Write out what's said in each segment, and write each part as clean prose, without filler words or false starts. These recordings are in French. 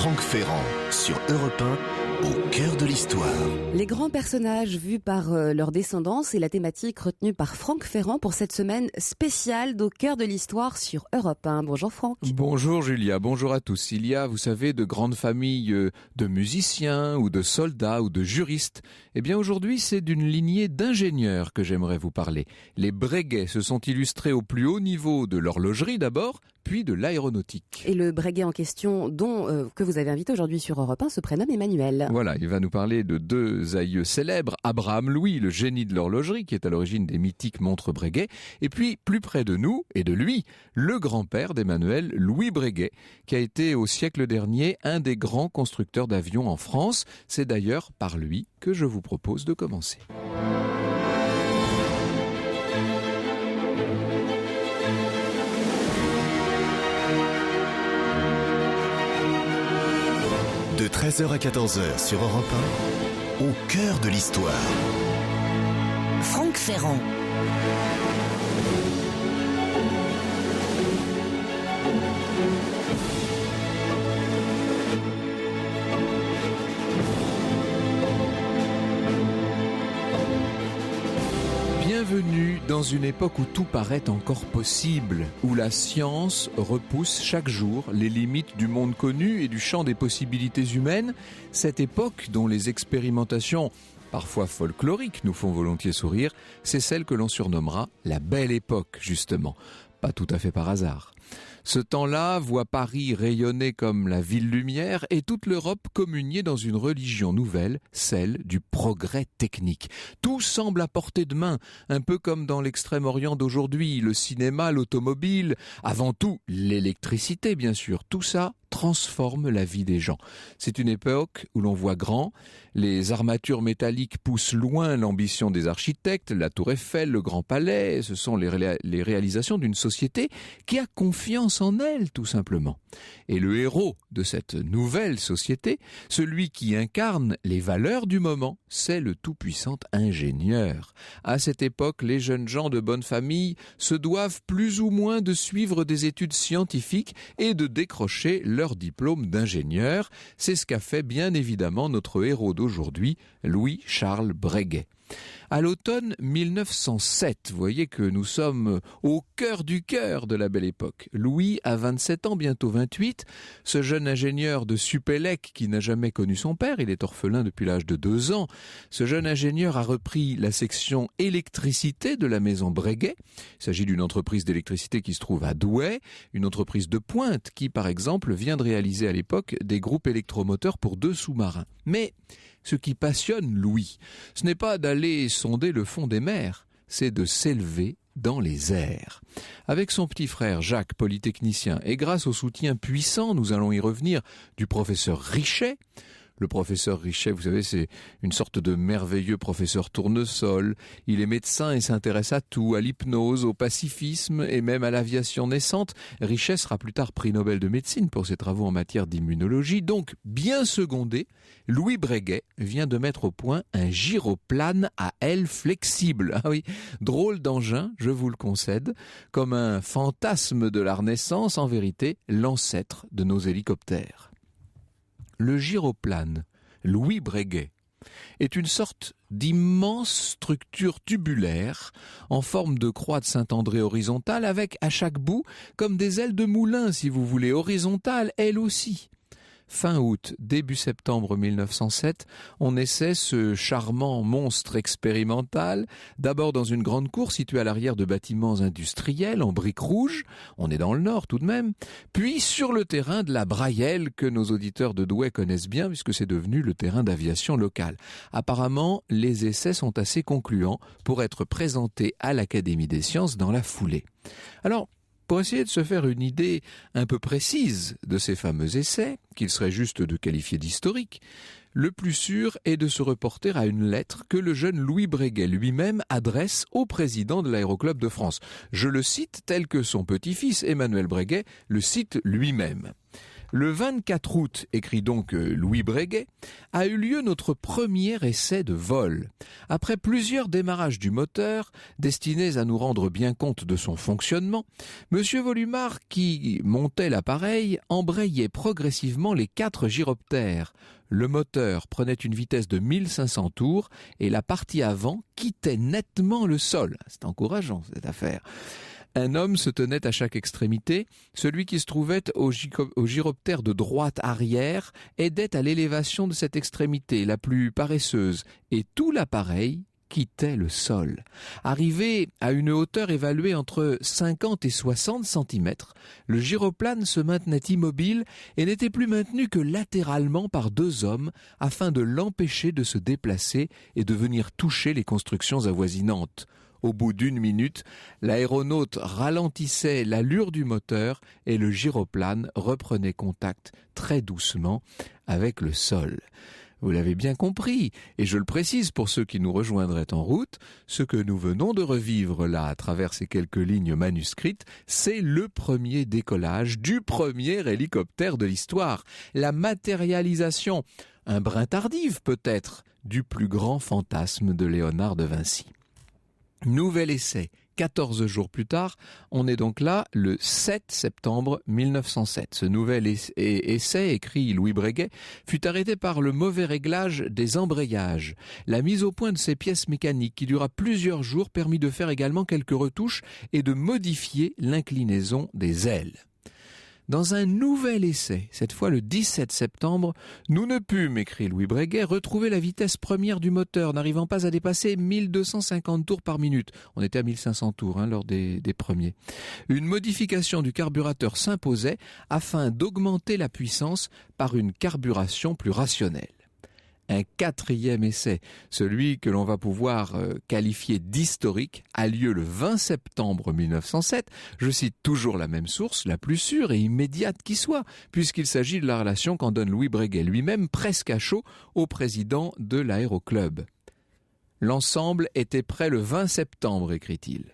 Franck Ferrand sur Europe 1, au cœur de l'histoire. Les grands personnages vus par leur descendance et la thématique retenue par Franck Ferrand pour cette semaine spéciale d'au cœur de l'histoire sur Europe 1. Bonjour Franck. Bonjour Julia, bonjour à tous. Il y a, vous savez, de grandes familles de musiciens ou de soldats ou de juristes. Eh bien aujourd'hui, c'est d'une lignée d'ingénieurs que j'aimerais vous parler. Les Breguet se sont illustrés au plus haut niveau de l'horlogerie d'abord, puis de l'aéronautique. Et le Breguet en question, que vous avez invité aujourd'hui sur Europe 1, se prénomme Emmanuel. Voilà, il va nous parler de deux aïeux célèbres, Abraham Louis, le génie de l'horlogerie, qui est à l'origine des mythiques montres Breguet, et puis plus près de nous et de lui, le grand-père d'Emmanuel, Louis Breguet, qui a été au siècle dernier un des grands constructeurs d'avions en France. C'est d'ailleurs par lui que je vous propose de commencer. De 13h à 14h sur Europe 1, au cœur de l'histoire. Franck Ferrand. Bienvenue dans une époque où tout paraît encore possible, où la science repousse chaque jour les limites du monde connu et du champ des possibilités humaines. Cette époque dont les expérimentations, parfois folkloriques, nous font volontiers sourire, c'est celle que l'on surnommera la Belle Époque, justement. Pas tout à fait par hasard. Ce temps-là voit Paris rayonner comme la ville-lumière et toute l'Europe communier dans une religion nouvelle, celle du progrès technique. Tout semble à portée de main, un peu comme dans l'extrême-orient d'aujourd'hui, le cinéma, l'automobile, avant tout l'électricité bien sûr, tout ça transforme la vie des gens. C'est une époque où l'on voit grand, les armatures métalliques poussent loin l'ambition des architectes, la Tour Eiffel, le Grand Palais, ce sont les réalisations d'une société qui a confiance en elle tout simplement. Et le héros de cette nouvelle société, celui qui incarne les valeurs du moment, c'est le tout-puissant ingénieur. À cette époque, les jeunes gens de bonne famille se doivent plus ou moins de suivre des études scientifiques et de décrocher leur diplôme d'ingénieur. C'est ce qu'a fait bien évidemment notre héros d'aujourd'hui, Louis-Charles Breguet. À l'automne 1907, vous voyez que nous sommes au cœur du cœur de la Belle Époque. Louis a 27 ans, bientôt 28. Ce jeune ingénieur de Supélec qui n'a jamais connu son père, il est orphelin depuis l'âge de 2 ans. Ce jeune ingénieur a repris la section électricité de la maison Breguet. Il s'agit d'une entreprise d'électricité qui se trouve à Douai, une entreprise de pointe qui, par exemple, vient de réaliser à l'époque des groupes électromoteurs pour 2 sous-marins. Mais ce qui passionne Louis, ce n'est pas d'aller sonder le fond des mers, c'est de s'élever dans les airs. Avec son petit frère Jacques, polytechnicien, et grâce au soutien puissant, nous allons y revenir, du professeur Richet. Le professeur Richet, vous savez, c'est une sorte de merveilleux professeur tournesol. Il est médecin et s'intéresse à tout, à l'hypnose, au pacifisme et même à l'aviation naissante. Richet sera plus tard prix Nobel de médecine pour ses travaux en matière d'immunologie. Donc, bien secondé, Louis Breguet vient de mettre au point un gyroplane à aile flexible. Ah oui, drôle d'engin, je vous le concède, comme un fantasme de la Renaissance, en vérité, l'ancêtre de nos hélicoptères. Le gyroplane, Louis Breguet, est une sorte d'immense structure tubulaire en forme de croix de Saint-André horizontale avec à chaque bout comme des ailes de moulin si vous voulez, horizontales elles aussi. Fin août, début septembre 1907, on essaie ce charmant monstre expérimental, d'abord dans une grande cour située à l'arrière de bâtiments industriels en briques rouges, on est dans le nord tout de même, puis sur le terrain de la Brayelle que nos auditeurs de Douai connaissent bien puisque c'est devenu le terrain d'aviation local. Apparemment, les essais sont assez concluants pour être présentés à l'Académie des sciences dans la foulée. Alors, pour essayer de se faire une idée un peu précise de ces fameux essais, qu'il serait juste de qualifier d'historiques, le plus sûr est de se reporter à une lettre que le jeune Louis Breguet lui-même adresse au président de l'Aéroclub de France. Je le cite tel que son petit-fils Emmanuel Breguet le cite lui-même. Le 24 août, écrit donc Louis Breguet, a eu lieu notre premier essai de vol. Après plusieurs démarrages du moteur, destinés à nous rendre bien compte de son fonctionnement, Monsieur Volumar, qui montait l'appareil, embrayait progressivement les 4 gyroptères. Le moteur prenait une vitesse de 1500 tours et la partie avant quittait nettement le sol. C'est encourageant cette affaire. Un homme se tenait à chaque extrémité. Celui qui se trouvait au gyroptère de droite arrière aidait à l'élévation de cette extrémité la plus paresseuse et tout l'appareil quittait le sol. Arrivé à une hauteur évaluée entre 50 et 60 cm, le gyroplane se maintenait immobile et n'était plus maintenu que latéralement par 2 hommes afin de l'empêcher de se déplacer et de venir toucher les constructions avoisinantes. Au bout d'1 minute, l'aéronaute ralentissait l'allure du moteur et le gyroplane reprenait contact très doucement avec le sol. Vous l'avez bien compris, et je le précise pour ceux qui nous rejoindraient en route, ce que nous venons de revivre là à travers ces quelques lignes manuscrites, c'est le premier décollage du premier hélicoptère de l'histoire, la matérialisation, un brin tardive peut-être, du plus grand fantasme de Léonard de Vinci. Nouvel essai. 14 jours plus tard, on est donc là le 7 septembre 1907. Ce nouvel essai, écrit Louis Breguet, fut arrêté par le mauvais réglage des embrayages. La mise au point de ces pièces mécaniques qui dura plusieurs jours permit de faire également quelques retouches et de modifier l'inclinaison des ailes. Dans un nouvel essai, cette fois le 17 septembre, nous ne pûmes, écrit Louis Breguet, retrouver la vitesse première du moteur, n'arrivant pas à dépasser 1250 tours par minute. On était à 1500 tours lors des premiers. Une modification du carburateur s'imposait afin d'augmenter la puissance par une carburation plus rationnelle. Un 4e essai, celui que l'on va pouvoir qualifier d'historique, a lieu le 20 septembre 1907. Je cite toujours la même source, la plus sûre et immédiate qui soit, puisqu'il s'agit de la relation qu'en donne Louis Breguet lui-même, presque à chaud, au président de l'aéroclub. L'ensemble était prêt le 20 septembre, écrit-il.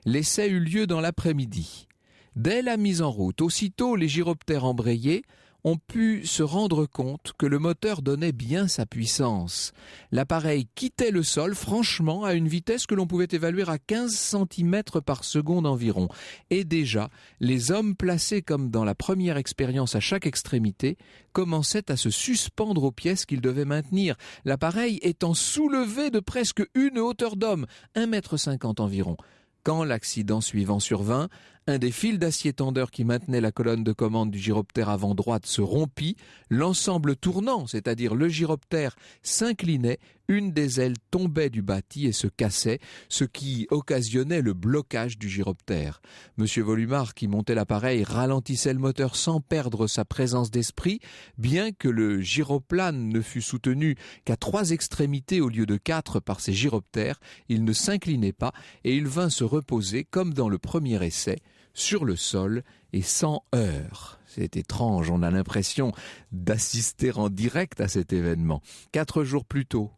L'essai eut lieu dans l'après-midi. Dès la mise en route, aussitôt les gyroptères embrayés, on put se rendre compte que le moteur donnait bien sa puissance. L'appareil quittait le sol franchement à une vitesse que l'on pouvait évaluer à 15 cm par seconde environ. Et déjà, les hommes placés comme dans la première expérience à chaque extrémité commençaient à se suspendre aux pièces qu'ils devaient maintenir, l'appareil étant soulevé de presque une hauteur d'homme, 1,50 m environ. Quand l'accident suivant survint, un des fils d'acier tendeur qui maintenait la colonne de commande du gyroptère avant droite se rompit, l'ensemble tournant, c'est-à-dire le gyroptère, s'inclinait, une des ailes tombait du bâti et se cassait, ce qui occasionnait le blocage du gyroptère. Monsieur Volumar, qui montait l'appareil, ralentissait le moteur sans perdre sa présence d'esprit, bien que le gyroplane ne fût soutenu qu'à 3 extrémités au lieu de 4 par ses gyroptères, il ne s'inclinait pas et il vint se reposer, comme dans le premier essai, sur le sol et sans heurts. C'est étrange, on a l'impression d'assister en direct à cet événement. 4 jours plus tôt,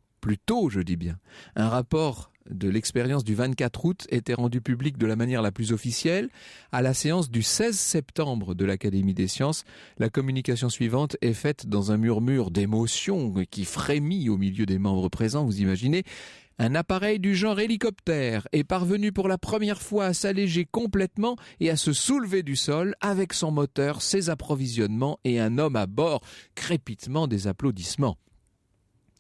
je dis bien, un rapport de l'expérience du 24 août était rendu public de la manière la plus officielle. À la séance du 16 septembre de l'Académie des sciences, la communication suivante est faite dans un murmure d'émotion qui frémit au milieu des membres présents, vous imaginez. Un appareil du genre hélicoptère est parvenu pour la première fois à s'alléger complètement et à se soulever du sol avec son moteur, ses approvisionnements et un homme à bord. Crépitement des applaudissements.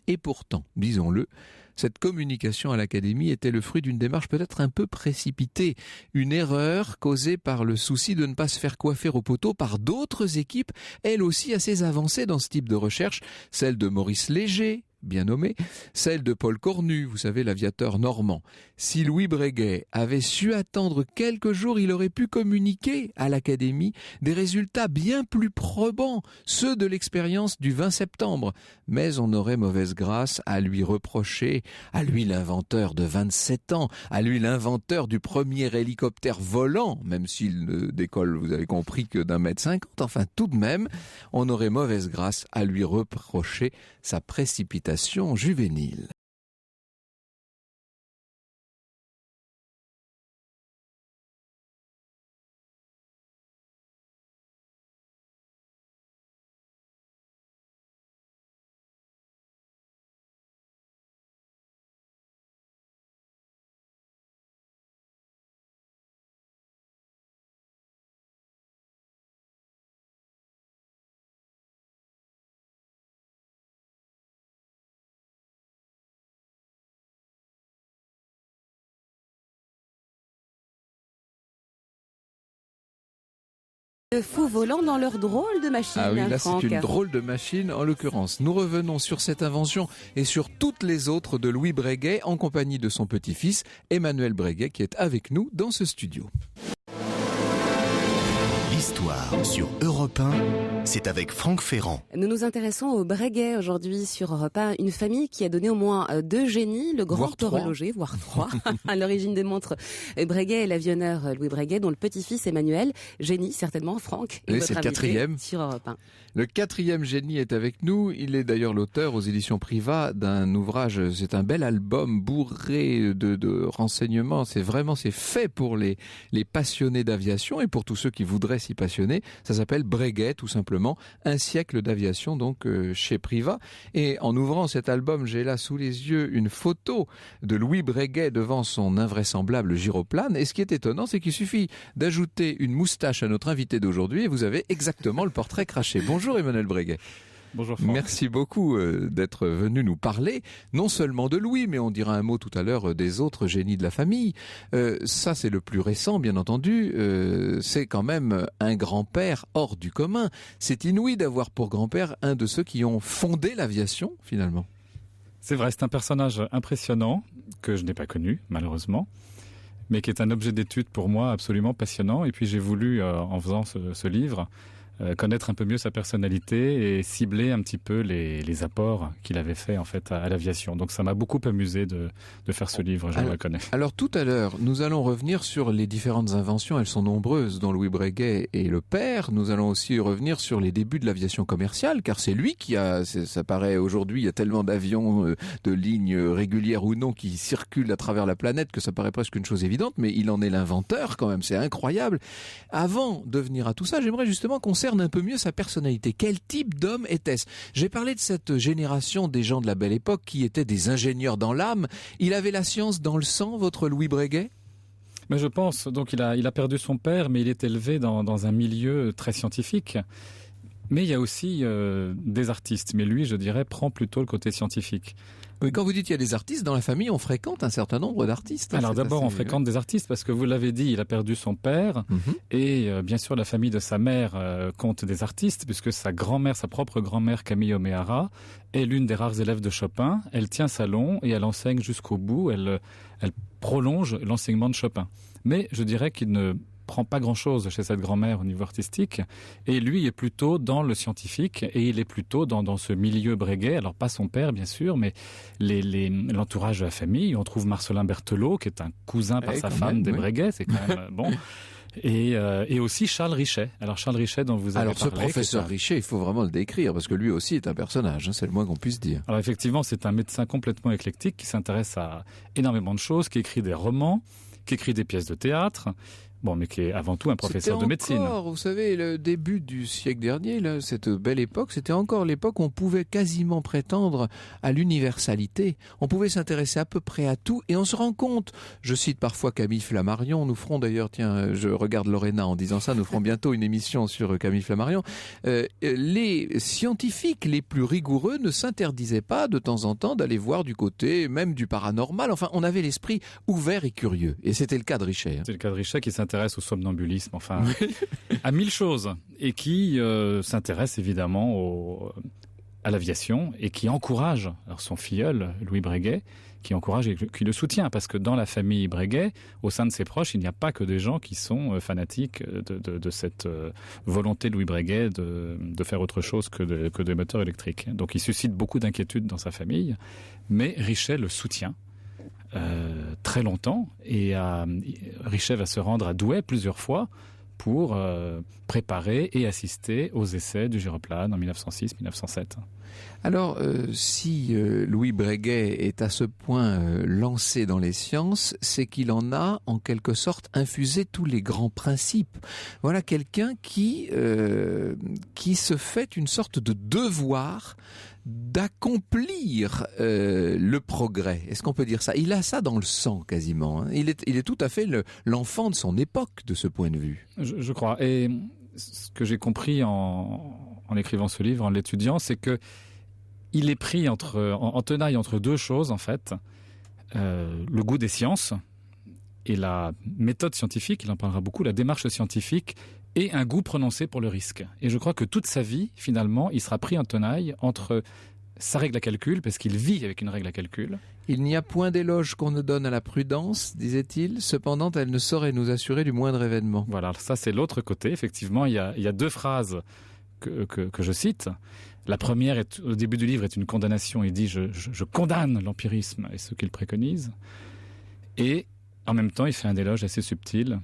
Et pourtant, disons-le, cette communication à l'Académie était le fruit d'une démarche peut-être un peu précipitée, une erreur causée par le souci de ne pas se faire coiffer au poteau par d'autres équipes, elles aussi assez avancées dans ce type de recherche, celle de Maurice Léger, bien nommé, celle de Paul Cornu, vous savez, l'aviateur normand. Si Louis Breguet avait su attendre quelques jours, il aurait pu communiquer à l'Académie des résultats bien plus probants, ceux de l'expérience du 20 septembre. Mais on aurait mauvaise grâce à lui reprocher, à lui l'inventeur de 27 ans, à lui l'inventeur du premier hélicoptère volant, même s'il ne décolle, vous avez compris, que d'1,50 m, enfin tout de même, on aurait mauvaise grâce à lui reprocher sa précipitation juvénile. De fous volants dans leur drôle de machine. Ah oui, là Franck. c'est une drôle de machine en l'occurrence. Nous revenons sur cette invention et sur toutes les autres de Louis Breguet en compagnie de son petit-fils Emmanuel Breguet qui est avec nous dans ce studio. L'histoire sur Europe 1, c'est avec Franck Ferrand. Nous nous intéressons au Breguet aujourd'hui sur Europe 1, une famille qui a donné au moins 2 génies, le grand Voire 3. horloger, voire 3, à l'origine des montres Breguet et l'avionneur Louis Breguet, dont le petit-fils Emmanuel, génie certainement, Franck, est Oui, votre c'est le invité 4e. sur Europe 1. Le 4e génie est avec nous. Il est d'ailleurs l'auteur aux éditions Privat d'un ouvrage. C'est un bel album bourré de renseignements. C'est fait pour les passionnés d'aviation et pour tous ceux qui voudraient s'y passionner. Ça s'appelle Breguet, tout simplement. Un siècle d'aviation, donc, chez Privat. Et en ouvrant cet album, j'ai là sous les yeux une photo de Louis Breguet devant son invraisemblable gyroplane. Et ce qui est étonnant, c'est qu'il suffit d'ajouter une moustache à notre invité d'aujourd'hui et vous avez exactement le portrait craché. Bonjour Emmanuel Breguet. Bonjour Franck. Merci beaucoup d'être venu nous parler, non seulement de Louis, mais on dira un mot tout à l'heure des autres génies de la famille. Ça, c'est le plus récent, bien entendu. C'est quand même un grand-père hors du commun. C'est inouï d'avoir pour grand-père un de ceux qui ont fondé l'aviation, finalement. C'est vrai, c'est un personnage impressionnant que je n'ai pas connu, malheureusement, mais qui est un objet d'étude pour moi absolument passionnant. Et puis j'ai voulu, en faisant ce livre, connaître un peu mieux sa personnalité et cibler un petit peu les apports qu'il avait fait en fait à l'aviation. Donc ça m'a beaucoup amusé de faire ce livre, je le reconnais. Alors tout à l'heure, nous allons revenir sur les différentes inventions, elles sont nombreuses, dont Louis Breguet est le père. Nous allons aussi revenir sur les débuts de l'aviation commerciale, car c'est lui qui a, ça paraît aujourd'hui, il y a tellement d'avions, de lignes régulières ou non, qui circulent à travers la planète que ça paraît presque une chose évidente, mais il en est l'inventeur quand même, c'est incroyable. Avant de venir à tout ça, j'aimerais justement qu'on cerne un peu mieux sa personnalité. Quel type d'homme était-ce? J'ai parlé de cette génération des gens de la belle époque qui étaient des ingénieurs dans l'âme. Il avait la science dans le sang, votre Louis Breguet? Mais je pense, donc il a perdu son père, mais il est élevé dans un milieu très scientifique. Mais il y a aussi des artistes. Mais lui, je dirais, prend plutôt le côté scientifique. Oui, quand vous dites qu'il y a des artistes, dans la famille, on fréquente un certain nombre d'artistes. Alors d'abord, assez... on fréquente des artistes parce que vous l'avez dit, il a perdu son père. Et bien sûr, la famille de sa mère compte des artistes puisque sa grand-mère, sa propre grand-mère Camille O'Meara, est l'une des rares élèves de Chopin. Elle tient salon et elle enseigne jusqu'au bout. Elle prolonge l'enseignement de Chopin. Mais je dirais qu'il ne prend pas grand-chose chez cette grand-mère au niveau artistique. Et lui est plutôt dans le scientifique et il est plutôt dans ce milieu Breguet. Alors pas son père, bien sûr, mais l'entourage de la famille. On trouve Marcelin Berthelot, qui est un cousin par sa femme des Breguet. C'est quand même bon. Et aussi Charles Richet. Alors Charles Richet dont vous avez parlé. Alors ce professeur Richet, il faut vraiment le décrire parce que lui aussi est un personnage, hein, c'est le moins qu'on puisse dire. Alors effectivement, c'est un médecin complètement éclectique qui s'intéresse à énormément de choses, qui écrit des romans, qui écrit des pièces de théâtre. Bon, mais qui est avant tout un professeur de médecine. Vous savez, le début du siècle dernier, là, cette belle époque, c'était encore l'époque où on pouvait quasiment prétendre à l'universalité. On pouvait s'intéresser à peu près à tout et on se rend compte. Je cite parfois Camille Flammarion. Nous ferons d'ailleurs, tiens, je regarde Lorena en disant ça, nous ferons bientôt une émission sur Camille Flammarion. Les scientifiques les plus rigoureux ne s'interdisaient pas de temps en temps d'aller voir du côté même du paranormal. Enfin, on avait l'esprit ouvert et curieux. Et c'était le cas de Richet. Hein. C'est le cas de Richet qui s'intéresse au somnambulisme, enfin, à 1000 choses, et qui s'intéresse évidemment à l'aviation, et qui encourage, alors son filleul, Louis Breguet, qui encourage et qui le soutient, parce que dans la famille Breguet, au sein de ses proches, il n'y a pas que des gens qui sont fanatiques de cette volonté de Louis Breguet de faire autre chose que des moteurs électriques. Donc il suscite beaucoup d'inquiétudes dans sa famille, mais Richet le soutient. Très longtemps et Richet va se rendre à Douai plusieurs fois pour préparer et assister aux essais du gyroplane en 1906-1907. Alors, si Louis Breguet est à ce point lancé dans les sciences, c'est qu'il en a, en quelque sorte, infusé tous les grands principes. Voilà quelqu'un qui se fait une sorte de devoir d'accomplir le progrès. Est-ce qu'on peut dire ça? Il a ça dans le sang, quasiment. Hein. Il est tout à fait l'enfant de son époque, de ce point de vue. Je crois. Et ce que j'ai compris en écrivant ce livre, en l'étudiant, c'est que il est pris en tenaille entre deux choses, en fait. Le goût des sciences et la méthode scientifique, il en parlera beaucoup, la démarche scientifique et un goût prononcé pour le risque. Et je crois que toute sa vie, finalement, il sera pris en tenaille entre sa règle à calcul, parce qu'il vit avec une règle à calcul. Il n'y a point d'éloge qu'on ne donne à la prudence, disait-il, cependant elle ne saurait nous assurer du moindre événement. Voilà, ça c'est l'autre côté. Effectivement, il y a deux phrases que je cite. La première, au début du livre, est une condamnation. Il dit « je condamne l'empirisme et ce qu'il préconise ». Et en même temps, il fait un éloge assez subtil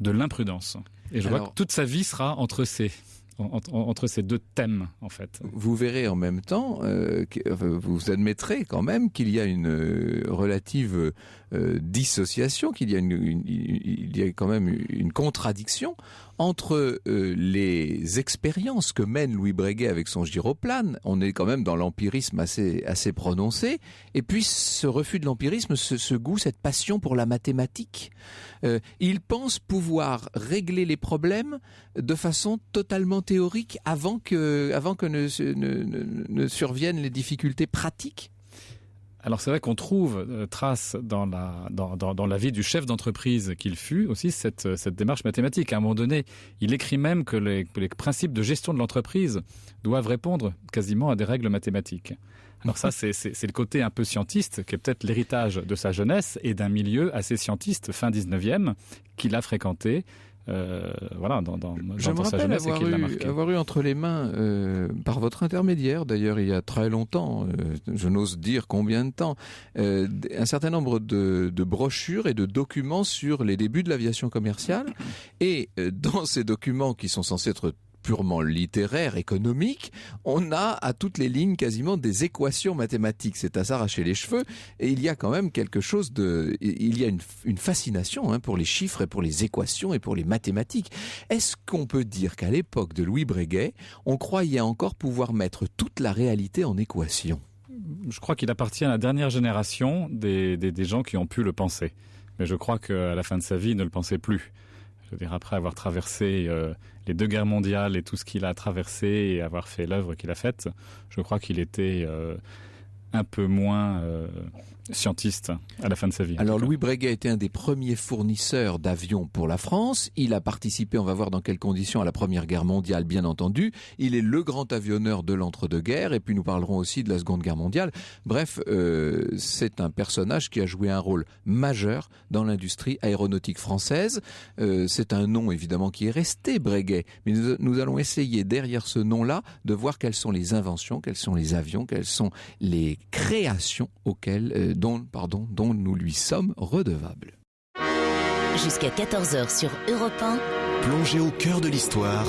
de l'imprudence. Et je vois que toute sa vie sera entre ces deux thèmes, en fait. Vous verrez en même temps, vous admettrez quand même qu'il y a une relative dissociation, qu'il y a il y a quand même une contradiction entre les expériences que mène Louis Breguet avec son gyroplane. On est quand même dans l'empirisme assez prononcé, et puis ce refus de l'empirisme, ce goût, cette passion pour la mathématique. Il pense pouvoir régler les problèmes de façon totalement théorique avant que ne surviennent les difficultés pratiques. Alors c'est vrai qu'on trouve trace dans la vie du chef d'entreprise qu'il fut aussi cette démarche mathématique. À un moment donné, il écrit même que les principes de gestion de l'entreprise doivent répondre quasiment à des règles mathématiques. Alors ça, c'est le côté un peu scientiste, qui est peut-être l'héritage de sa jeunesse et d'un milieu assez scientiste, fin 19e, qu'il a fréquenté. Voilà, dans sa jeunesse et qui l'a marqué. Avoir eu entre les mains, par votre intermédiaire, d'ailleurs il y a très longtemps, je n'ose dire combien de temps, un certain nombre de brochures et de documents sur les débuts de l'aviation commerciale. Et dans ces documents qui sont censés être purement littéraire, économique, on a à toutes les lignes quasiment des équations mathématiques. C'est à s'arracher les cheveux, et il y a quand même quelque chose il y a une fascination pour les chiffres et pour les équations et pour les mathématiques. Est-ce qu'on peut dire qu'à l'époque de Louis Breguet, on croyait encore pouvoir mettre toute la réalité en équation? Je crois qu'il appartient à la dernière génération des gens qui ont pu le penser. Mais je crois qu'à la fin de sa vie, il ne le pensait plus. Je veux dire, après avoir traversé les 2 guerres mondiales et tout ce qu'il a traversé et avoir fait l'œuvre qu'il a faite, je crois qu'il était un peu moins scientiste à la fin de sa vie. Alors Louis Breguet était un des premiers fournisseurs d'avions pour la France. Il a participé, on va voir dans quelles conditions, à la Première Guerre mondiale, bien entendu. Il est le grand avionneur de l'entre-deux-guerres, et puis nous parlerons aussi de la Seconde Guerre mondiale. Bref, c'est un personnage qui a joué un rôle majeur dans l'industrie aéronautique française. C'est un nom évidemment qui est resté, Breguet, mais nous allons essayer derrière ce nom-là de voir quelles sont les inventions, quels sont les avions, quelles sont les créations dont nous lui sommes redevables. Jusqu'à 14h sur Europe 1. Plongez au cœur de l'histoire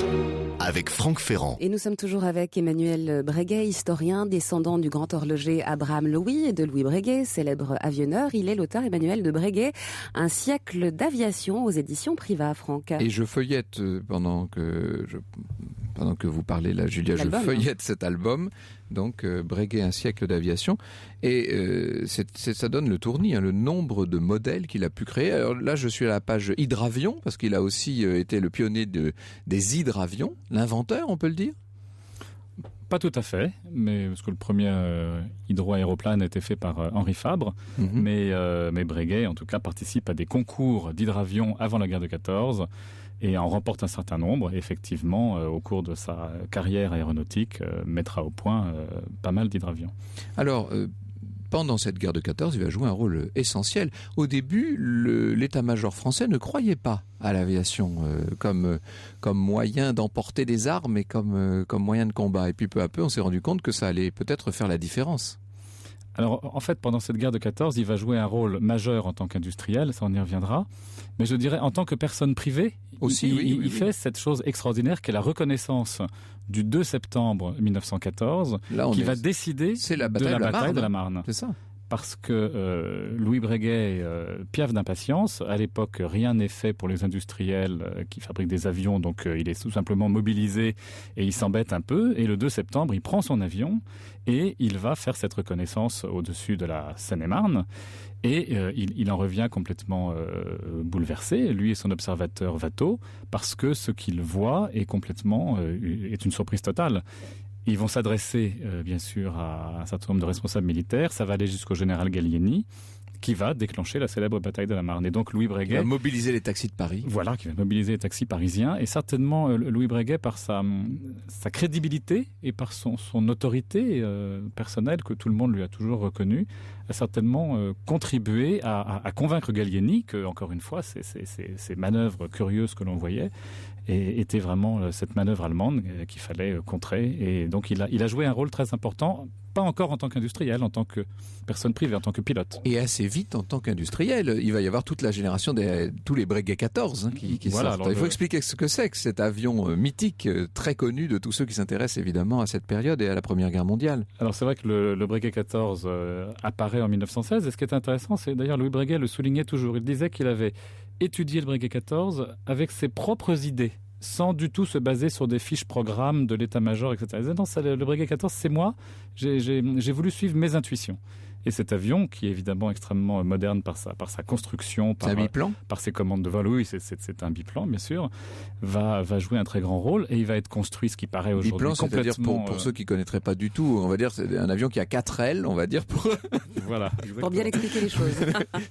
avec Franck Ferrand. Et nous sommes toujours avec Emmanuel Breguet, historien, descendant du grand horloger Abraham Louis et de Louis Breguet, célèbre avionneur. Il est l'auteur, Emmanuel de Breguet, Un siècle d'aviation aux éditions Privat, Franck. Et je feuillette, pendant que vous parlez là, Julia, je feuillette cet album, donc Breguet, Un siècle d'aviation, et ça donne le tournis, le nombre de modèles qu'il a pu créer. Alors là, je suis à la page hydravion, parce qu'il a aussi été le pionnier des hydravions, l'inventeur, on peut le dire? Pas tout à fait, mais parce que le premier hydroaéroplane a été fait par Henri Fabre, mais Breguet, en tout cas, participe à des concours d'hydravions avant la guerre de 14 et en remporte un certain nombre. Et effectivement, au cours de sa carrière aéronautique, mettra au point pas mal d'hydravions. Alors, pendant cette guerre de 14, il va jouer un rôle essentiel. Au début, l'état-major français ne croyait pas à l'aviation comme moyen d'emporter des armes et comme moyen de combat. Et puis peu à peu, on s'est rendu compte que ça allait peut-être faire la différence. Alors, en fait, pendant cette guerre de 14, il va jouer un rôle majeur en tant qu'industriel, ça on y reviendra. Mais je dirais, en tant que personne privée, il fait cette chose extraordinaire qu'est la reconnaissance du 2 septembre 1914, qui va décider de la bataille de la Marne. C'est ça. Parce que Louis Breguet piaffe d'impatience. À l'époque, rien n'est fait pour les industriels qui fabriquent des avions, donc il est tout simplement mobilisé et il s'embête un peu. Et le 2 septembre, il prend son avion et il va faire cette reconnaissance au-dessus de la Seine-et-Marne. Et il en revient complètement bouleversé, lui et son observateur Watteau, parce que ce qu'il voit est une surprise totale. Ils vont s'adresser, bien sûr, à un certain nombre de responsables militaires. Ça va aller jusqu'au général Gallieni, qui va déclencher la célèbre bataille de la Marne. Et donc Louis Il va Breguet... mobiliser les taxis de Paris. Voilà, qui va mobiliser les taxis parisiens. Et certainement, Louis Breguet, par sa crédibilité et par son autorité personnelle, que tout le monde lui a toujours reconnue, a certainement contribué à convaincre Gallieni que, encore une fois, ces manœuvres curieuses que l'on voyait étaient vraiment cette manœuvre allemande qu'il fallait contrer. Et donc, il a joué un rôle très important, pas encore en tant qu'industriel, en tant que personne privée, en tant que pilote. Et assez vite en tant qu'industriel. Il va y avoir toute la génération tous les Breguet 14 qui Voilà, sortent. alors Il faut expliquer ce que c'est que cet avion mythique, très connu de tous ceux qui s'intéressent évidemment à cette période et à la Première Guerre mondiale. Alors c'est vrai que le Breguet 14 apparaît en 1916, et ce qui est intéressant, c'est d'ailleurs Louis Breguet le soulignait toujours. Il disait qu'il avait étudié le Breguet 14 avec ses propres idées, sans du tout se baser sur des fiches programmes de l'état-major, etc. Il disait non, le Breguet 14, c'est moi, j'ai voulu suivre mes intuitions. Et cet avion, qui est évidemment extrêmement moderne par sa construction, C'est un biplan. par ses commandes de vol, oui, c'est un biplan, bien sûr, va jouer un très grand rôle, et il va être construit, ce qui paraît aujourd'hui Biplan, c'est-à-dire complètement... pour ceux qui connaîtraient pas du tout, on va dire c'est un avion qui a 4 ailes, on va dire, Voilà, Pour bien expliquer les choses.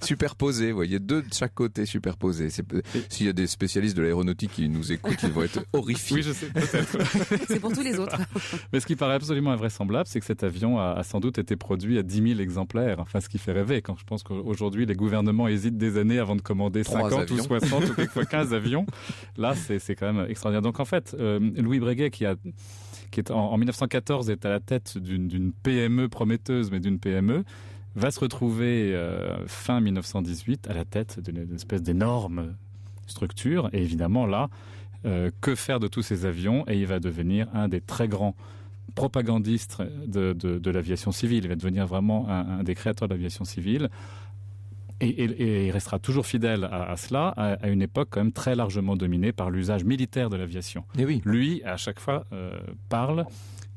superposés, vous voyez, 2 de chaque côté superposés. S'il y a des spécialistes de l'aéronautique qui nous écoutent, ils vont être horrifiés. Oui, je sais, peut-être. C'est pour tous les autres. Mais ce qui paraît absolument invraisemblable, c'est que cet avion a sans doute été produit à 10 000 exemplaires. Enfin, ce qui fait rêver. Quand je pense qu'aujourd'hui, les gouvernements hésitent des années avant de commander 50 avions. ou 60 ou quelquefois 15 avions. Là, c'est quand même extraordinaire. Donc, en fait, Louis Breguet, qui est en 1914 est à la tête d'une PME prometteuse, mais d'une PME, va se retrouver fin 1918 à la tête d'une espèce d'énorme structure. Et évidemment, là, que faire de tous ces avions? Et il va devenir un des très grands propagandiste de l'aviation civile. Il va devenir vraiment un des créateurs de l'aviation civile. Et il restera toujours fidèle à cela, à une époque quand même très largement dominée par l'usage militaire de l'aviation. Et oui. Lui, à chaque fois, parle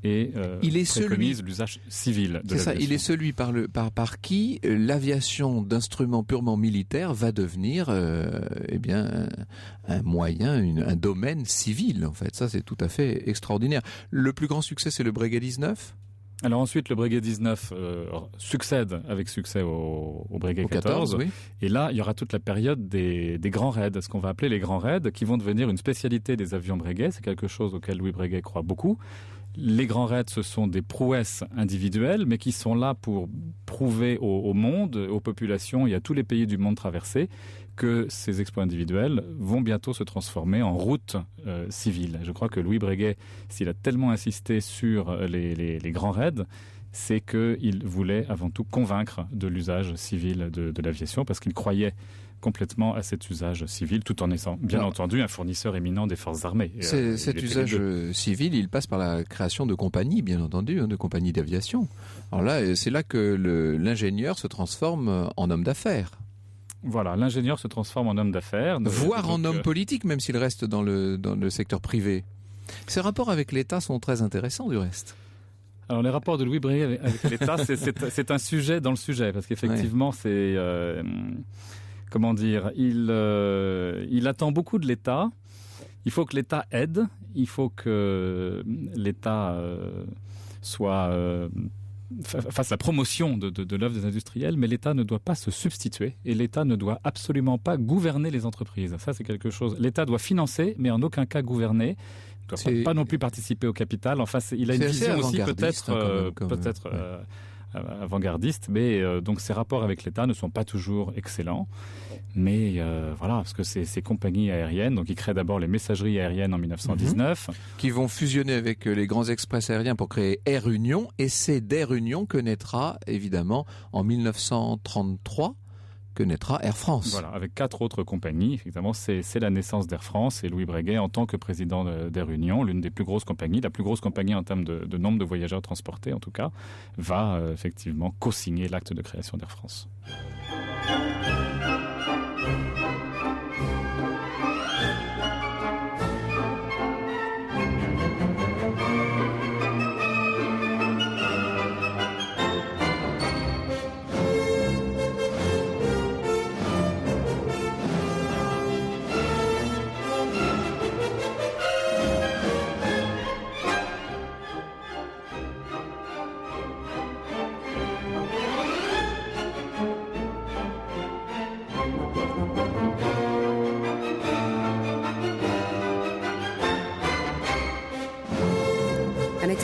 et il est préconise l'usage civil de C'est ça, l'aviation. il est celui par qui l'aviation d'instruments purement militaires va devenir un moyen, un domaine civil en fait. Ça c'est tout à fait extraordinaire. Le plus grand succès c'est le Breguet 19. Alors ensuite, le Breguet 19 succède avec succès au Breguet 14. Oui. Et là, il y aura toute la période des grands raids, ce qu'on va appeler les grands raids, qui vont devenir une spécialité des avions Breguet. C'est quelque chose auquel Louis Breguet croit beaucoup. Les grands raids, ce sont des prouesses individuelles, mais qui sont là pour prouver au monde, aux populations et à tous les pays du monde traversés que ces exploits individuels vont bientôt se transformer en route civile. Je crois que Louis Breguet, s'il a tellement insisté sur les grands raids, c'est qu'il voulait avant tout convaincre de l'usage civil de l'aviation, parce qu'il croyait complètement à cet usage civil, tout en étant, bien entendu, un fournisseur éminent des forces armées. Cet usage civil, il passe par la création de compagnies, bien entendu, de compagnies d'aviation. Alors là, c'est là que l'ingénieur se transforme en homme d'affaires. Voilà, l'ingénieur se transforme en homme d'affaires. Voire en homme politique, même s'il reste dans le secteur privé. Ces rapports avec l'État sont très intéressants, du reste. Alors les rapports de Louis Breguet avec l'État, c'est un sujet dans le sujet, parce qu'effectivement, c'est... comment dire, il attend beaucoup de l'État. Il faut que l'État aide. Il faut que l'État fasse la promotion de l'œuvre des industriels, mais l'État ne doit pas se substituer et l'État ne doit absolument pas gouverner les entreprises. Ça, c'est quelque chose. L'État doit financer, mais en aucun cas gouverner. Il ne doit pas non plus participer au capital. Enfin, il a une vision aussi peut-être avant-gardiste, mais donc ses rapports avec l'État ne sont pas toujours excellents. Mais voilà, parce que ces compagnies aériennes, donc ils créent d'abord les messageries aériennes en 1919, qui vont fusionner avec les grands express aériens pour créer Air Union, et c'est d'Air Union que naîtra évidemment en 1933 que naîtra Air France. Voilà, avec 4 autres compagnies. Effectivement, c'est la naissance d'Air France, et Louis Breguet, en tant que président d'Air Union, l'une des plus grosses compagnies, la plus grosse compagnie en termes de nombre de voyageurs transportés en tout cas, va effectivement co-signer l'acte de création d'Air France.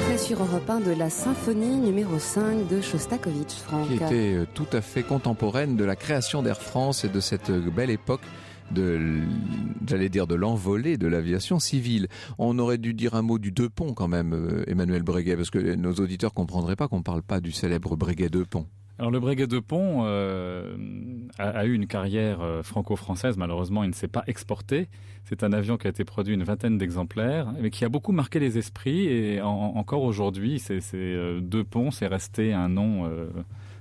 Extrait sur Europe 1 de la symphonie numéro 5 de Shostakovich, Franck. Qui était tout à fait contemporaine de la création d'Air France et de cette belle époque de l'envolée de l'aviation civile. On aurait dû dire un mot du Deux-Ponts quand même, Emmanuel Breguet, parce que nos auditeurs comprendraient pas qu'on parle pas du célèbre Breguet Deux-Ponts. Alors le Breguet Deux-Ponts a eu une carrière franco-française. Malheureusement, il ne s'est pas exporté. C'est un avion qui a été produit une vingtaine d'exemplaires, mais qui a beaucoup marqué les esprits. Et encore aujourd'hui, Deux-Ponts, c'est resté un nom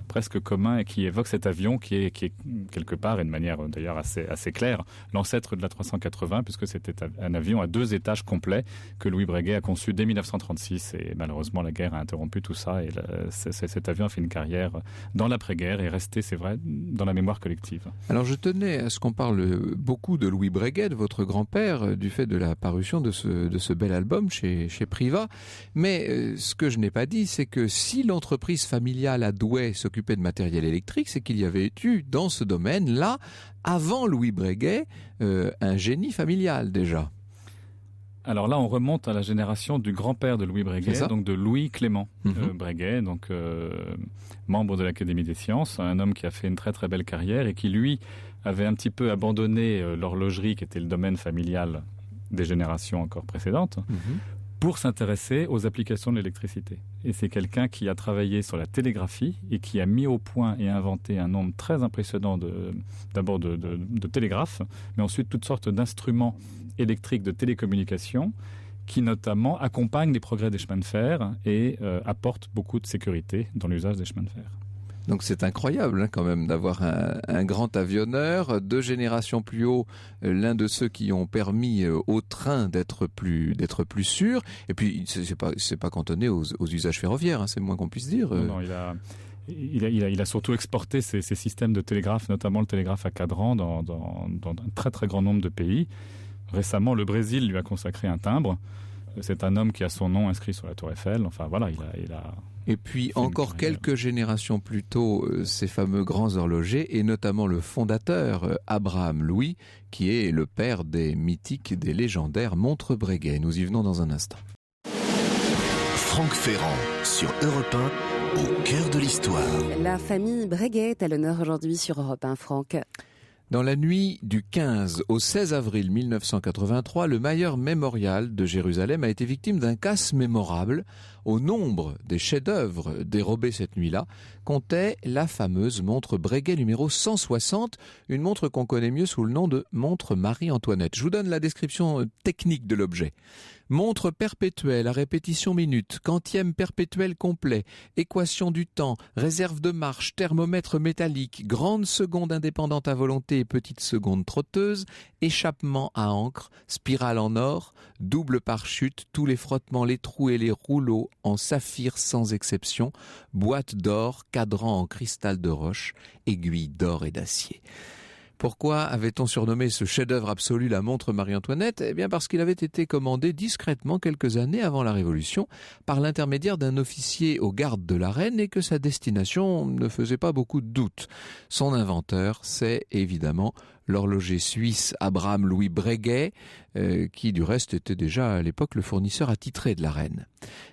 presque commun et qui évoque cet avion qui est quelque part, et de manière d'ailleurs assez claire, l'ancêtre de la 380, puisque c'était un avion à 2 étages complets que Louis Breguet a conçu dès 1936. Et malheureusement, la guerre a interrompu tout ça. Et cet avion a fait une carrière dans l'après-guerre et est resté, c'est vrai, dans la mémoire collective. Alors je tenais à ce qu'on parle beaucoup de Louis Breguet, de votre grand-père, du fait de la parution de ce bel album chez Priva. Mais ce que je n'ai pas dit, c'est que si l'entreprise familiale à Douai s'occupait de matériel électrique, c'est qu'il y avait eu dans ce domaine-là, avant Louis Breguet, un génie familial déjà. Alors là, on remonte à la génération du grand-père de Louis Breguet, donc de Louis Clément Breguet, donc membre de l'Académie des Sciences, un homme qui a fait une très très belle carrière et qui, lui, avait un petit peu abandonné l'horlogerie, qui était le domaine familial des générations encore précédentes, pour s'intéresser aux applications de l'électricité. Et c'est quelqu'un qui a travaillé sur la télégraphie et qui a mis au point et inventé un nombre très impressionnant d'abord de télégraphes, mais ensuite toutes sortes d'instruments électriques de télécommunication qui notamment accompagnent les progrès des chemins de fer et apportent beaucoup de sécurité dans l'usage des chemins de fer. Donc c'est incroyable quand même d'avoir un grand avionneur, 2 générations plus haut, l'un de ceux qui ont permis au train d'être plus sûr. Et puis c'est pas cantonné aux usages ferroviaires, c'est le moins qu'on puisse dire. Non, il a surtout exporté ces systèmes de télégraphe, notamment le télégraphe à cadran, dans un très très grand nombre de pays. Récemment, le Brésil lui a consacré un timbre. C'est un homme qui a son nom inscrit sur la Tour Eiffel. Enfin voilà, il a Et puis encore quelques générations plus tôt, ces fameux grands horlogers, et notamment le fondateur Abraham Louis, qui est le père des mythiques, des légendaires montres Breguet. Nous y venons dans un instant. Franck Ferrand sur Europe 1, au cœur de l'histoire. La famille Breguet est à l'honneur aujourd'hui sur Europe 1, Franck. Dans la nuit du 15 au 16 avril 1983, le Mayer Memorial de Jérusalem a été victime d'un casse mémorable. Au nombre des chefs-d'œuvre dérobés cette nuit-là, comptait la fameuse montre Breguet numéro 160, une montre qu'on connaît mieux sous le nom de montre Marie-Antoinette. Je vous donne la description technique de l'objet. Montre perpétuelle à répétition minute, quantième perpétuel complet, équation du temps, réserve de marche, thermomètre métallique, grande seconde indépendante à volonté et petite seconde trotteuse, échappement à encre, spirale en or, double pare-chute, tous les frottements, les trous et les rouleaux en saphir sans exception, boîte d'or, cadran en cristal de roche, aiguille d'or et d'acier. Pourquoi avait-on surnommé ce chef-d'œuvre absolu la montre Marie-Antoinette ? Eh bien parce qu'il avait été commandé discrètement quelques années avant la Révolution par l'intermédiaire d'un officier aux gardes de la reine et que sa destination ne faisait pas beaucoup de doute. Son inventeur, c'est évidemment l'horloger suisse Abraham Louis Breguet, qui du reste était déjà à l'époque le fournisseur attitré de la reine.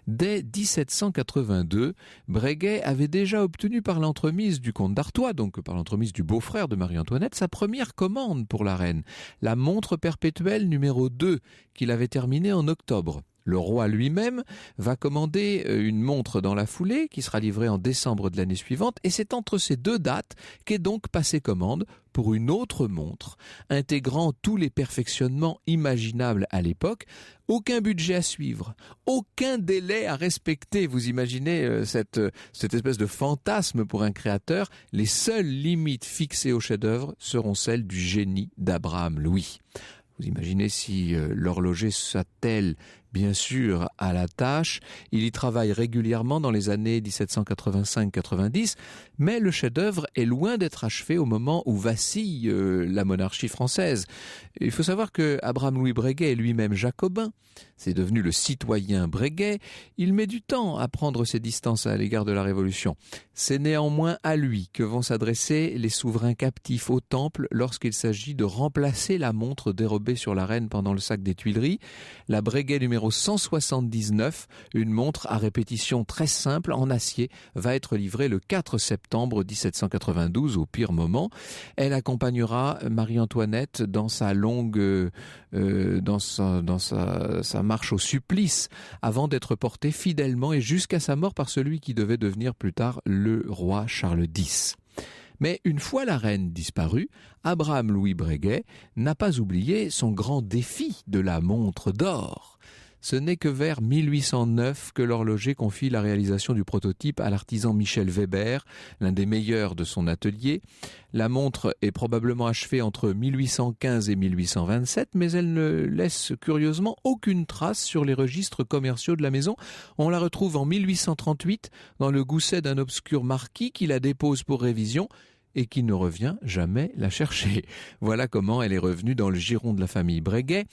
Dès 1782, Breguet avait déjà obtenu par l'entremise du comte d'Artois, donc par l'entremise du beau-frère de Marie-Antoinette, sa première commande pour la reine, la montre perpétuelle numéro 2, qu'il avait terminée en octobre. Le roi lui-même va commander une montre dans la foulée qui sera livrée en décembre de l'année suivante et c'est entre ces 2 dates qu'est donc passée commande pour une autre montre, intégrant tous les perfectionnements imaginables à l'époque, aucun budget à suivre, aucun délai à respecter. Vous imaginez cette espèce de fantasme pour un créateur. Les seules limites fixées au chef-d'œuvre seront celles du génie d'Abraham Louis. Vous imaginez si l'horloger s'attelle bien sûr à la tâche, il y travaille régulièrement dans les années 1785-90, mais le chef-d'œuvre est loin d'être achevé au moment où vacille la monarchie française. Il faut savoir que Abraham Louis Breguet est lui-même jacobin, c'est devenu le citoyen Breguet, il met du temps à prendre ses distances à l'égard de la Révolution. C'est néanmoins à lui que vont s'adresser les souverains captifs au Temple lorsqu'il s'agit de remplacer la montre dérobée sur la reine pendant le sac des Tuileries. La Breguet numéro numéro 179, une montre à répétition très simple en acier va être livrée le 4 septembre 1792 au pire moment. Elle accompagnera Marie-Antoinette dans sa longue sa marche au supplice avant d'être portée fidèlement et jusqu'à sa mort par celui qui devait devenir plus tard le roi Charles X. Mais une fois la reine disparue, Abraham Louis Breguet n'a pas oublié son grand défi de la montre d'or. Ce n'est que vers 1809 que l'horloger confie la réalisation du prototype à l'artisan Michel Weber, l'un des meilleurs de son atelier. La montre est probablement achevée entre 1815 et 1827, mais elle ne laisse curieusement aucune trace sur les registres commerciaux de la maison. On la retrouve en 1838 dans le gousset d'un obscur marquis qui la dépose pour révision et qui ne revient jamais la chercher. Voilà comment elle est revenue dans le giron de la famille Breguet.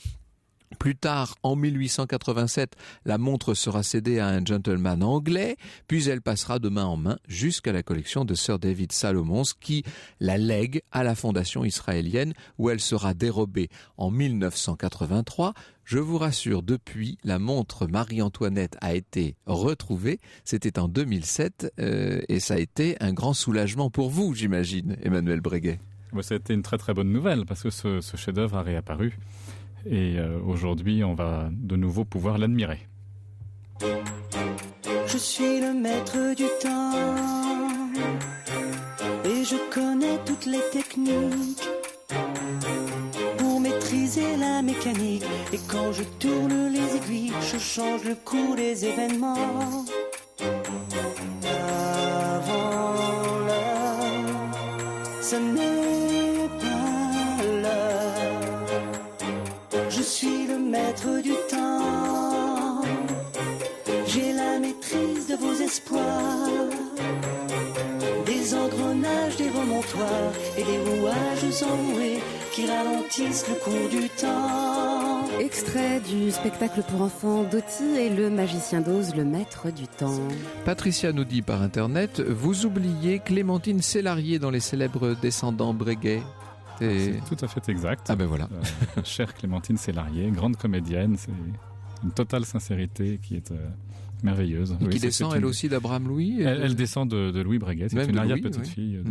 Plus tard, en 1887, la montre sera cédée à un gentleman anglais, puis elle passera de main en main jusqu'à la collection de Sir David Salomons qui la lègue à la fondation israélienne où elle sera dérobée en 1983. Je vous rassure, depuis, la montre Marie-Antoinette a été retrouvée. C'était en 2007 et ça a été un grand soulagement pour vous, j'imagine, Emmanuel Breguet. C'était une très très bonne nouvelle parce que ce chef-d'œuvre a réapparu. Et aujourd'hui, on va de nouveau pouvoir l'admirer. Je suis le maître du temps et je connais toutes les techniques pour maîtriser la mécanique. Et quand je tourne les aiguilles, je change le cours des événements. Avant l'heure, ce n'est pas l'heure. Je suis le maître du temps. J'ai la maîtrise de vos espoirs. Des engrenages, des remontoirs et des rouages enroués qui ralentissent le cours du temps. Extrait du spectacle pour enfants d'Oti et le magicien d'Oz, le maître du temps. Patricia nous dit par internet, vous oubliez Clémentine Célarié dans les célèbres descendants Breguet. C'est tout à fait exact. Ah ben voilà. Chère Clémentine Célarié, grande comédienne, c'est une totale sincérité qui est merveilleuse. Et qui descend elle aussi d'Abraham Louis elle descend de Louis Breguet, c'est une arrière-petite-fille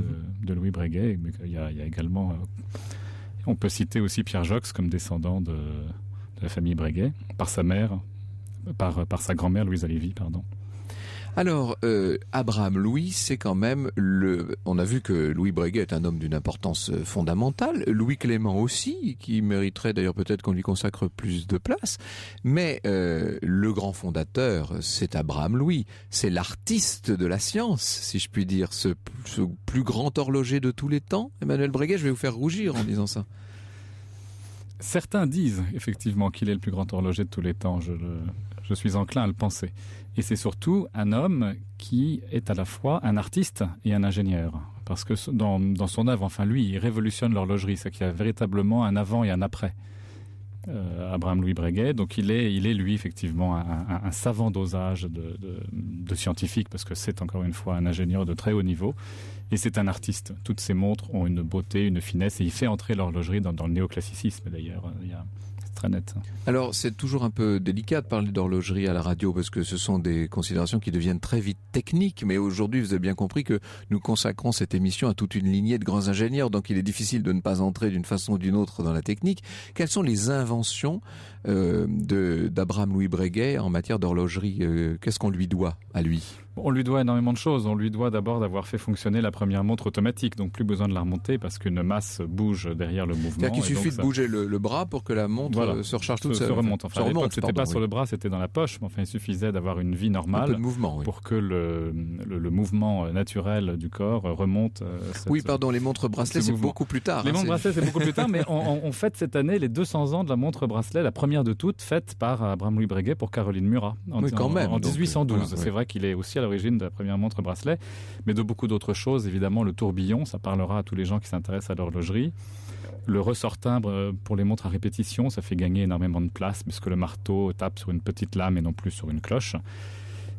de Louis Breguet. Mais il y a également, on peut citer aussi Pierre Jox comme descendant de la famille Breguet, par sa mère, par sa grand-mère Louise Lévy, pardon. Alors, Abraham Louis, c'est quand même on a vu que Louis Breguet est un homme d'une importance fondamentale. Louis Clément aussi, qui mériterait d'ailleurs peut-être qu'on lui consacre plus de place. Mais le grand fondateur, c'est Abraham Louis. C'est l'artiste de la science, si je puis dire. Ce plus grand horloger de tous les temps. Emmanuel Breguet, je vais vous faire rougir en disant ça. Certains disent effectivement qu'il est le plus grand horloger de tous les temps. Je suis enclin à le penser. Et c'est surtout un homme qui est à la fois un artiste et un ingénieur. Parce que dans son œuvre, enfin lui, il révolutionne l'horlogerie. C'est qu'il y a véritablement un avant et un après. Abraham Louis Breguet, donc il est lui effectivement un savant dosage de scientifique, parce que c'est encore une fois un ingénieur de très haut niveau, et c'est un artiste. Toutes ses montres ont une beauté, une finesse, et il fait entrer l'horlogerie dans le néoclassicisme d'ailleurs. C'est très net. Alors c'est toujours un peu délicat de parler d'horlogerie à la radio parce que ce sont des considérations qui deviennent très vite techniques, mais aujourd'hui vous avez bien compris que nous consacrons cette émission à toute une lignée de grands ingénieurs, donc il est difficile de ne pas entrer d'une façon ou d'une autre dans la technique. Quelles sont les inventions d'Abraham Louis Breguet en matière d'horlogerie? Qu'est-ce qu'on lui doit à lui? On lui doit énormément de choses. On lui doit d'abord d'avoir fait fonctionner la première montre automatique, donc plus besoin de la remonter parce qu'une masse bouge derrière le mouvement. C'est-à-dire qu'il suffit de bouger le bras pour que la montre se recharge toute seule. Se remonte. Enfin, à l'époque, c'était pas sur le bras, c'était dans la poche, mais enfin, il suffisait d'avoir une vie normale. Un peu de mouvement, pour que le mouvement naturel du corps remonte. Oui, pardon, les montres bracelets, c'est beaucoup plus tard. Les montres bracelets, c'est beaucoup plus tard, mais on fête cette année les 200 ans de la montre bracelet, la première de toutes, faite par Abraham Louis Breguet pour Caroline Murat en 1812. Voilà, c'est vrai qu'il est aussi à l'origine de la première montre bracelet, mais de beaucoup d'autres choses. Évidemment, le tourbillon, ça parlera à tous les gens qui s'intéressent à l'horlogerie. Le ressort-timbre pour les montres à répétition, ça fait gagner énormément de place puisque le marteau tape sur une petite lame et non plus sur une cloche.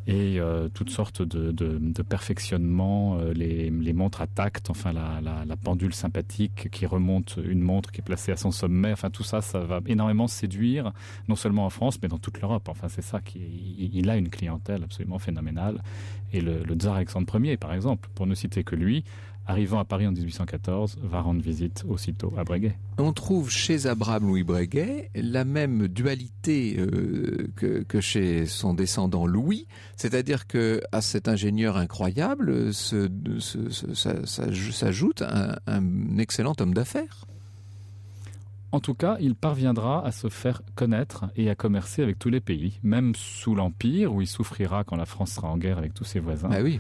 et toutes sortes de perfectionnements, les montres à tact, enfin la pendule sympathique qui remonte une montre qui est placée à son sommet, enfin tout ça, ça va énormément séduire, non seulement en France, mais dans toute l'Europe. Enfin c'est ça, il a une clientèle absolument phénoménale. Et le tsar Alexandre Ier, par exemple, pour ne citer que lui, arrivant à Paris en 1814, va rendre visite aussitôt à Breguet. On trouve chez Abraham Louis Breguet la même dualité que chez son descendant Louis, c'est-à-dire que à cet ingénieur incroyable s'ajoute un excellent homme d'affaires. En tout cas, il parviendra à se faire connaître et à commercer avec tous les pays, même sous l'Empire, où il souffrira quand la France sera en guerre avec tous ses voisins. Ah oui.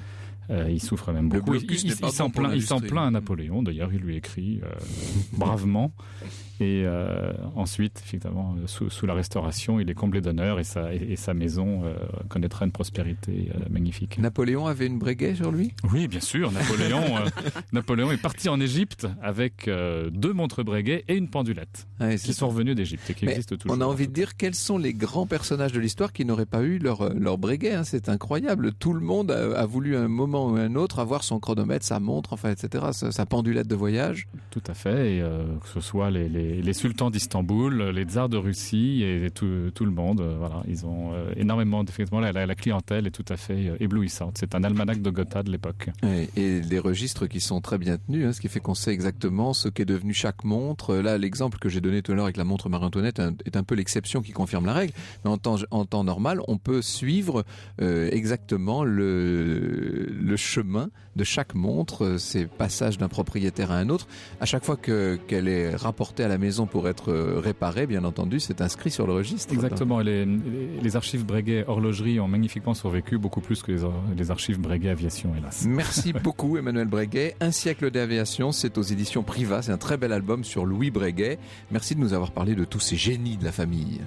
Il souffre même beaucoup. Il s'en plaint à Napoléon. D'ailleurs, il lui écrit bravement. Et ensuite, effectivement, sous la Restauration, il est comblé d'honneur et sa maison connaîtra une prospérité magnifique. Napoléon avait une Breguet sur lui ? Oui, bien sûr. Napoléon est parti en Égypte avec 2 montres Breguet et une pendulette qui sont revenus d'Égypte et qui existent toujours. On a envie de dire quels sont les grands personnages de l'histoire qui n'auraient pas eu leur Breguet. Hein. C'est incroyable. Tout le monde a voulu à un moment ou à un autre avoir son chronomètre, sa montre, enfin, etc., sa pendulette de voyage. Tout à fait. Et que ce soit les sultans d'Istanbul, les tsars de Russie et tout le monde, voilà, ils ont énormément, effectivement, la clientèle est tout à fait éblouissante. C'est un almanach de Gotha de l'époque. Et des registres qui sont très bien tenus, hein, ce qui fait qu'on sait exactement ce qu'est devenu chaque montre. Là, l'exemple que j'ai donné tout à l'heure avec la montre Marie-Antoinette est un peu l'exception qui confirme la règle. Mais en temps normal, on peut suivre exactement le chemin de chaque montre, ces passages d'un propriétaire à un autre. À chaque fois qu'elle est rapportée à la maison pour être réparée, bien entendu, c'est inscrit sur le registre. Exactement. Les archives Breguet horlogerie ont magnifiquement survécu, beaucoup plus que les archives Breguet aviation, hélas. Merci beaucoup Emmanuel Breguet. Un siècle d'aviation, c'est aux éditions Priva. C'est un très bel album sur Louis Breguet. Merci de nous avoir parlé de tous ces génies de la famille.